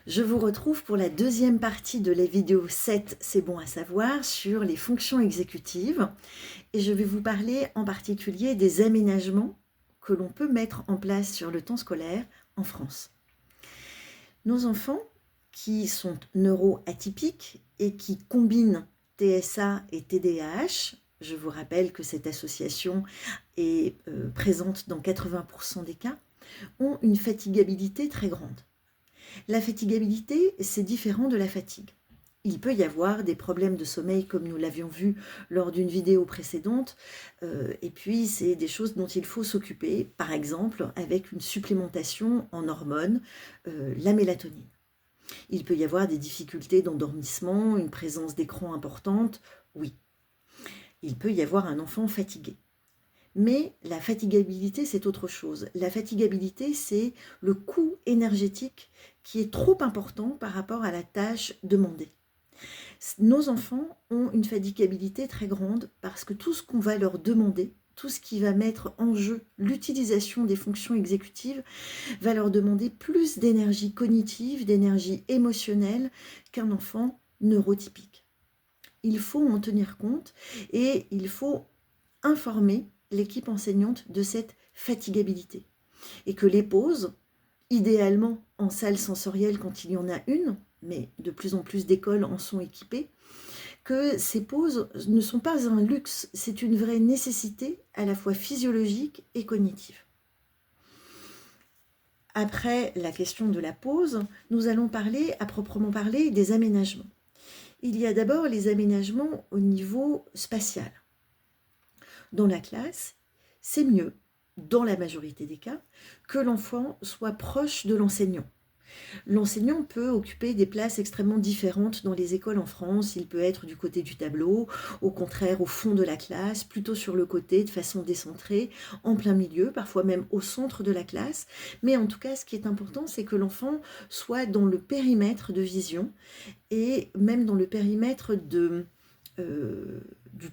Je vous retrouve pour la deuxième partie de la vidéo 7, c'est bon à savoir, sur les fonctions exécutives. Et je vais vous parler en particulier des aménagements que l'on peut mettre en place sur le temps scolaire en France. Nos enfants qui sont neuroatypiques et qui combinent TSA et TDAH, je vous rappelle que cette association est présente dans 80% des cas, ont une fatigabilité très grande. La fatigabilité, c'est différent de la fatigue. Il peut y avoir des problèmes de sommeil comme nous l'avions vu lors d'une vidéo précédente, et puis c'est des choses dont il faut s'occuper, par exemple avec une supplémentation en hormones, la mélatonine. Il peut y avoir des difficultés d'endormissement, une présence d'écran importante, oui. Il peut y avoir un enfant fatigué. Mais la fatigabilité, c'est autre chose. La fatigabilité, c'est le coût énergétique qui est trop important par rapport à la tâche demandée. Nos enfants ont une fatigabilité très grande parce que tout ce qu'on va leur demander, tout ce qui va mettre en jeu l'utilisation des fonctions exécutives, va leur demander plus d'énergie cognitive, d'énergie émotionnelle qu'un enfant neurotypique. Il faut en tenir compte et il faut informer l'équipe enseignante de cette fatigabilité. Et que les pauses, idéalement en salle sensorielle quand il y en a une, mais de plus en plus d'écoles en sont équipées, que ces pauses ne sont pas un luxe, c'est une vraie nécessité à la fois physiologique et cognitive. Après la question de la pause, nous allons parler, à proprement parler, des aménagements. Il y a d'abord les aménagements au niveau spatial. Dans la classe, c'est mieux, dans la majorité des cas, que l'enfant soit proche de l'enseignant. L'enseignant peut occuper des places extrêmement différentes dans les écoles en France. Il peut être du côté du tableau, au contraire au fond de la classe, plutôt sur le côté de façon décentrée, en plein milieu, parfois même au centre de la classe. Mais en tout cas, ce qui est important, c'est que l'enfant soit dans le périmètre de vision et même dans le périmètre du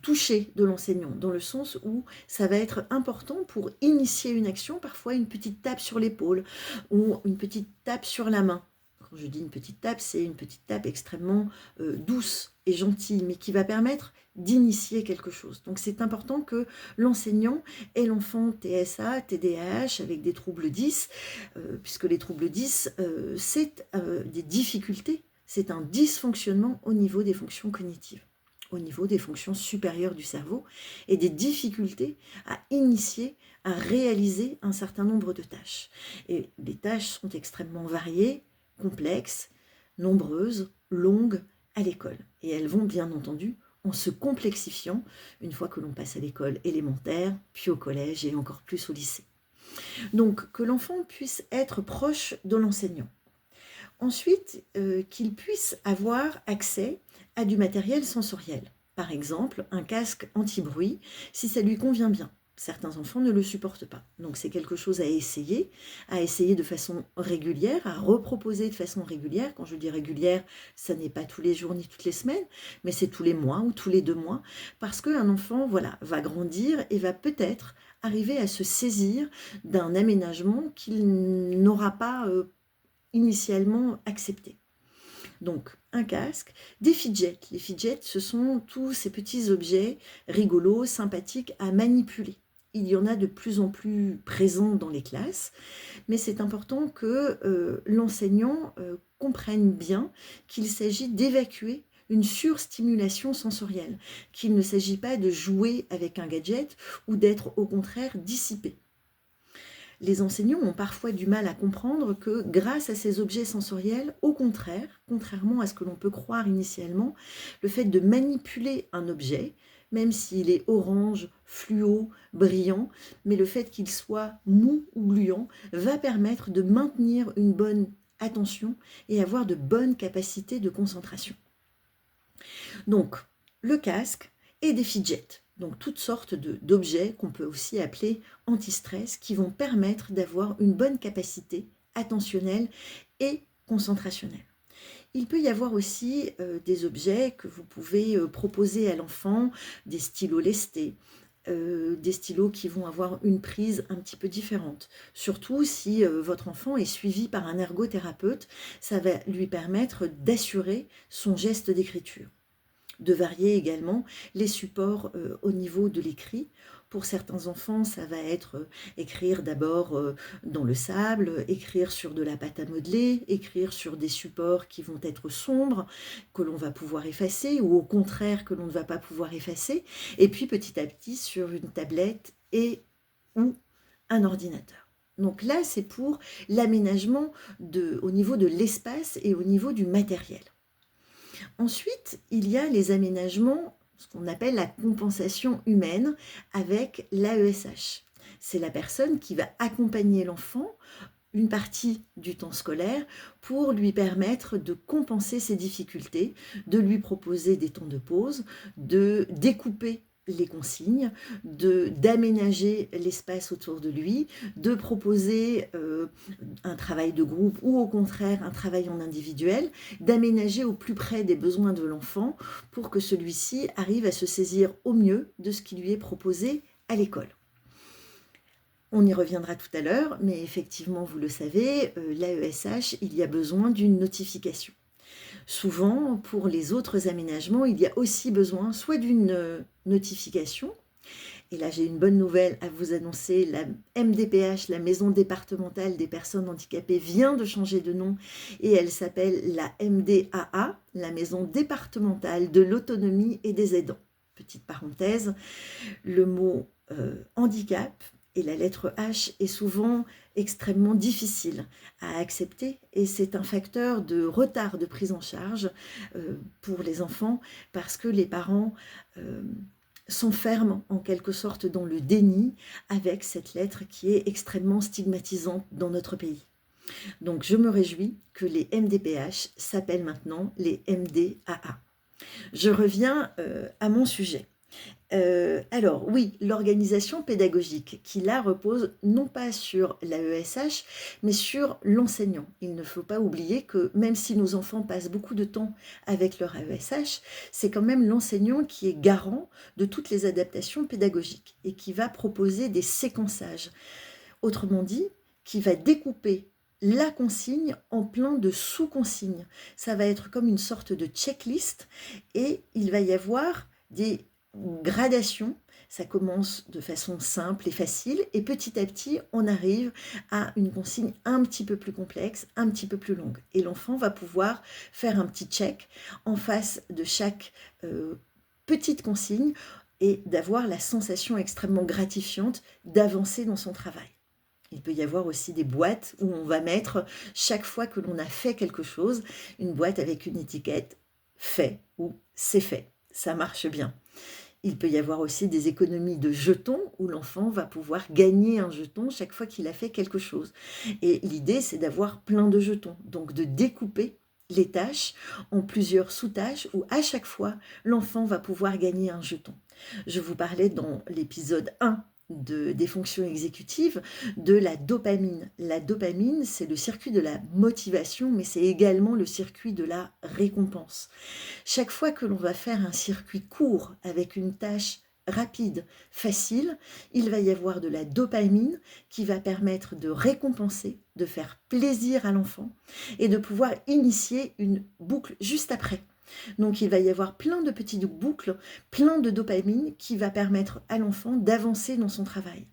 toucher de l'enseignant, dans le sens où ça va être important pour initier une action, parfois une petite tape sur l'épaule ou une petite tape sur la main. Quand je dis une petite tape, c'est une petite tape extrêmement douce et gentille, mais qui va permettre d'initier quelque chose. Donc c'est important que l'enseignant ait l'enfant TSA, TDAH avec des troubles 10, puisque les troubles 10, c'est des difficultés, c'est un dysfonctionnement au niveau des fonctions cognitives, au niveau des fonctions supérieures du cerveau et des difficultés à initier, à réaliser un certain nombre de tâches. Et les tâches sont extrêmement variées, complexes, nombreuses, longues à l'école. Et elles vont bien entendu en se complexifiant une fois que l'on passe à l'école élémentaire, puis au collège et encore plus au lycée. Donc que l'enfant puisse être proche de l'enseignant. Ensuite, qu'il puisse avoir accès à du matériel sensoriel. Par exemple, un casque anti-bruit, si ça lui convient bien. Certains enfants ne le supportent pas. Donc c'est quelque chose à essayer de façon régulière, à reproposer de façon régulière. Quand je dis régulière, ça n'est pas tous les jours ni toutes les semaines, mais c'est tous les mois ou tous les 2 mois, parce qu'un enfant va grandir et va peut-être arriver à se saisir d'un aménagement qu'il n'aura pas initialement accepté. Donc un casque, des fidgets. Les fidgets, ce sont tous ces petits objets rigolos, sympathiques à manipuler. Il y en a de plus en plus présents dans les classes, mais c'est important que l'enseignant comprenne bien qu'il s'agit d'évacuer une surstimulation sensorielle, qu'il ne s'agit pas de jouer avec un gadget ou d'être au contraire dissipé. Les enseignants ont parfois du mal à comprendre que grâce à ces objets sensoriels, au contraire, contrairement à ce que l'on peut croire initialement, le fait de manipuler un objet, même s'il est orange, fluo, brillant, mais le fait qu'il soit mou ou gluant, va permettre de maintenir une bonne attention et avoir de bonnes capacités de concentration. Donc, le casque et des fidgets. Donc toutes sortes d'objets qu'on peut aussi appeler anti-stress qui vont permettre d'avoir une bonne capacité attentionnelle et concentrationnelle. Il peut y avoir aussi des objets que vous pouvez proposer à l'enfant, des stylos lestés, des stylos qui vont avoir une prise un petit peu différente. Surtout si votre enfant est suivi par un ergothérapeute, ça va lui permettre d'assurer son geste d'écriture. De varier également les supports au niveau de l'écrit. Pour certains enfants, ça va être écrire d'abord dans le sable, écrire sur de la pâte à modeler, écrire sur des supports qui vont être sombres, que l'on va pouvoir effacer, ou au contraire que l'on ne va pas pouvoir effacer, et puis petit à petit sur une tablette et ou un ordinateur. Donc là, c'est pour l'aménagement au niveau de l'espace et au niveau du matériel. Ensuite, il y a les aménagements, ce qu'on appelle la compensation humaine avec l'AESH. C'est la personne qui va accompagner l'enfant une partie du temps scolaire pour lui permettre de compenser ses difficultés, de lui proposer des temps de pause, de découper les consignes, d'aménager l'espace autour de lui, de proposer un travail de groupe ou au contraire un travail en individuel, d'aménager au plus près des besoins de l'enfant pour que celui-ci arrive à se saisir au mieux de ce qui lui est proposé à l'école. On y reviendra tout à l'heure, mais effectivement, vous le savez, l'AESH, il y a besoin d'une notification. Souvent, pour les autres aménagements, il y a aussi besoin soit d'une notification, et là j'ai une bonne nouvelle à vous annoncer, la MDPH, la Maison départementale des personnes handicapées, vient de changer de nom et elle s'appelle la MDAA, la Maison départementale de l'autonomie et des aidants. Petite parenthèse, le mot handicap et la lettre H est souvent extrêmement difficile à accepter et c'est un facteur de retard de prise en charge pour les enfants parce que les parents sont fermes en quelque sorte dans le déni avec cette lettre qui est extrêmement stigmatisante dans notre pays. Donc je me réjouis que les MDPH s'appellent maintenant les MDAA. Je reviens à mon sujet. Alors oui, l'organisation pédagogique qui là repose non pas sur l'AESH mais sur l'enseignant. Il ne faut pas oublier que même si nos enfants passent beaucoup de temps avec leur AESH, c'est quand même l'enseignant qui est garant de toutes les adaptations pédagogiques et qui va proposer des séquençages. Autrement dit, qui va découper la consigne en plein de sous-consignes. Ça va être comme une sorte de checklist et il va y avoir des gradation, ça commence de façon simple et facile et petit à petit on arrive à une consigne un petit peu plus complexe, un petit peu plus longue et l'enfant va pouvoir faire un petit check en face de chaque petite consigne et d'avoir la sensation extrêmement gratifiante d'avancer dans son travail. Il peut y avoir aussi des boîtes où on va mettre chaque fois que l'on a fait quelque chose, une boîte avec une étiquette fait ou c'est fait, ça marche bien. Il peut y avoir aussi des économies de jetons où l'enfant va pouvoir gagner un jeton chaque fois qu'il a fait quelque chose. Et l'idée, c'est d'avoir plein de jetons, donc de découper les tâches en plusieurs sous-tâches où à chaque fois, l'enfant va pouvoir gagner un jeton. Je vous parlais dans l'épisode 1 des fonctions exécutives de la dopamine. La dopamine, c'est le circuit de la motivation, mais c'est également le circuit de la récompense. Chaque fois que l'on va faire un circuit court avec une tâche rapide, facile, il va y avoir de la dopamine qui va permettre de récompenser, de faire plaisir à l'enfant et de pouvoir initier une boucle juste après. Donc il va y avoir plein de petites boucles, plein de dopamine qui va permettre à l'enfant d'avancer dans son travail.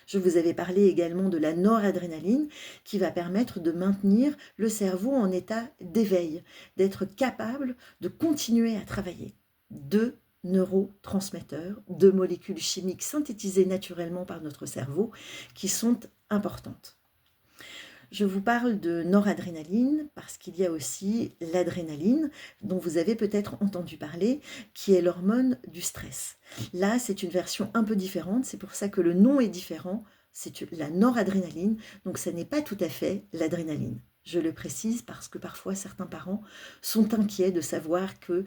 Je vous avais parlé également de la noradrénaline qui va permettre de maintenir le cerveau en état d'éveil, d'être capable de continuer à travailler. Deux neurotransmetteurs, deux molécules chimiques synthétisées naturellement par notre cerveau qui sont importantes. Je vous parle de noradrénaline parce qu'il y a aussi l'adrénaline dont vous avez peut-être entendu parler, qui est l'hormone du stress. Là, c'est une version un peu différente, c'est pour ça que le nom est différent, c'est la noradrénaline, donc ça n'est pas tout à fait l'adrénaline. Je le précise parce que parfois certains parents sont inquiets de savoir que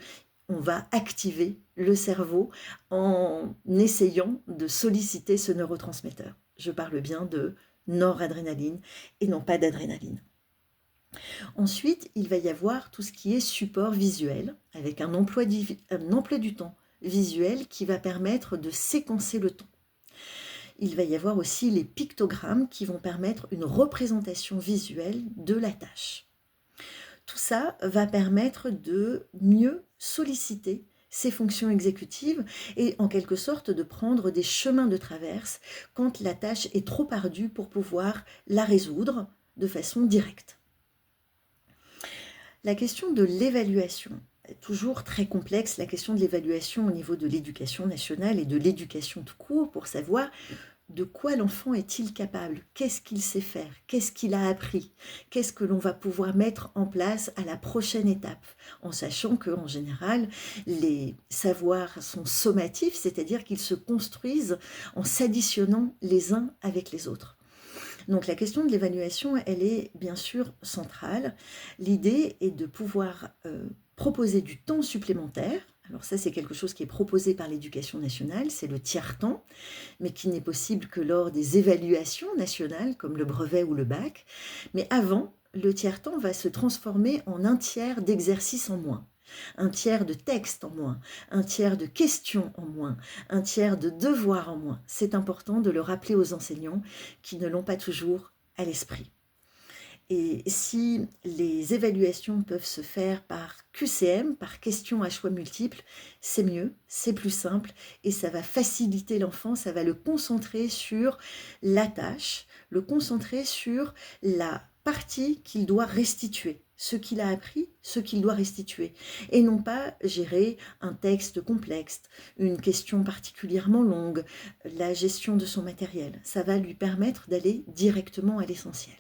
on va activer le cerveau en essayant de solliciter ce neurotransmetteur. Je parle bien de noradrénaline et non pas d'adrénaline. Ensuite, il va y avoir tout ce qui est support visuel avec un emploi du temps visuel qui va permettre de séquencer le temps. Il va y avoir aussi les pictogrammes qui vont permettre une représentation visuelle de la tâche. Tout ça va permettre de mieux solliciter ces fonctions exécutives et en quelque sorte de prendre des chemins de traverse quand la tâche est trop ardue pour pouvoir la résoudre de façon directe. La question de l'évaluation est toujours très complexe, la question de l'évaluation au niveau de l'éducation nationale et de l'éducation tout court pour savoir de quoi l'enfant est-il capable, qu'est-ce qu'il sait faire, qu'est-ce qu'il a appris, qu'est-ce que l'on va pouvoir mettre en place à la prochaine étape, en sachant qu'en général, les savoirs sont sommatifs, c'est-à-dire qu'ils se construisent en s'additionnant les uns avec les autres. Donc la question de l'évaluation, elle est bien sûr centrale. L'idée est de pouvoir proposer du temps supplémentaire. Alors ça, c'est quelque chose qui est proposé par l'Éducation nationale, c'est le tiers-temps, mais qui n'est possible que lors des évaluations nationales, comme le brevet ou le bac. Mais avant, le tiers-temps va se transformer en un tiers d'exercice en moins, un tiers de texte en moins, un tiers de questions en moins, un tiers de devoirs en moins. C'est important de le rappeler aux enseignants qui ne l'ont pas toujours à l'esprit. Et si les évaluations peuvent se faire par QCM, par questions à choix multiples, c'est mieux, c'est plus simple et ça va faciliter l'enfant, ça va le concentrer sur la tâche, le concentrer sur la partie qu'il doit restituer, ce qu'il a appris, ce qu'il doit restituer, et non pas gérer un texte complexe, une question particulièrement longue, la gestion de son matériel. Ça va lui permettre d'aller directement à l'essentiel.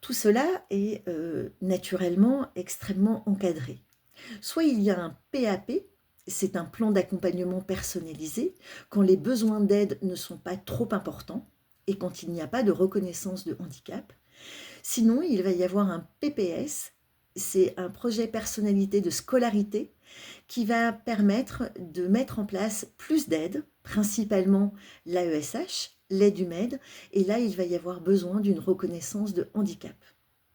Tout cela est naturellement extrêmement encadré. Soit il y a un PAP, c'est un plan d'accompagnement personnalisé, quand les besoins d'aide ne sont pas trop importants et quand il n'y a pas de reconnaissance de handicap. Sinon, il va y avoir un PPS, c'est un projet personnalité de scolarité qui va permettre de mettre en place plus d'aides, principalement l'AESH, l'aide humaine, et là, il va y avoir besoin d'une reconnaissance de handicap.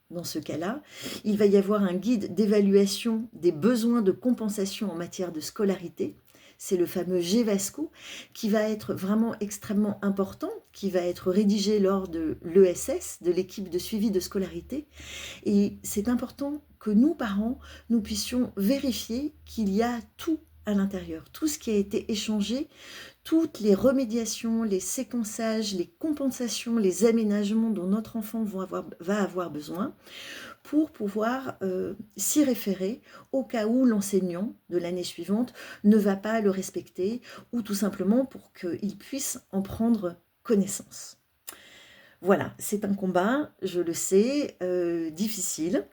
Dans ce cas-là, il va y avoir un guide d'évaluation des besoins de compensation en matière de scolarité. C'est le fameux GEVASCO qui va être vraiment extrêmement important, qui va être rédigé lors de l'ESS, de l'équipe de suivi de scolarité. Et c'est important que nous, parents, nous puissions vérifier qu'il y a tout à l'intérieur, tout ce qui a été échangé, toutes les remédiations, les séquençages, les compensations, les aménagements dont notre enfant va avoir besoin pour pouvoir s'y référer au cas où l'enseignant de l'année suivante ne va pas le respecter ou tout simplement pour qu'il puisse en prendre connaissance. Voilà, c'est un combat, je le sais, difficile,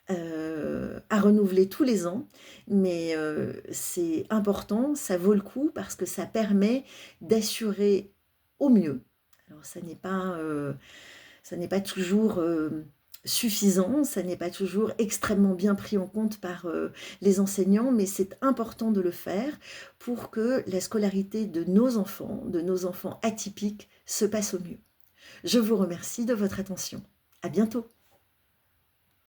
à renouveler tous les ans, mais c'est important, ça vaut le coup parce que ça permet d'assurer au mieux. Alors ça n'est pas toujours suffisant, ça n'est pas toujours extrêmement bien pris en compte par les enseignants, mais c'est important de le faire pour que la scolarité de nos enfants atypiques, se passe au mieux. Je vous remercie de votre attention. À bientôt.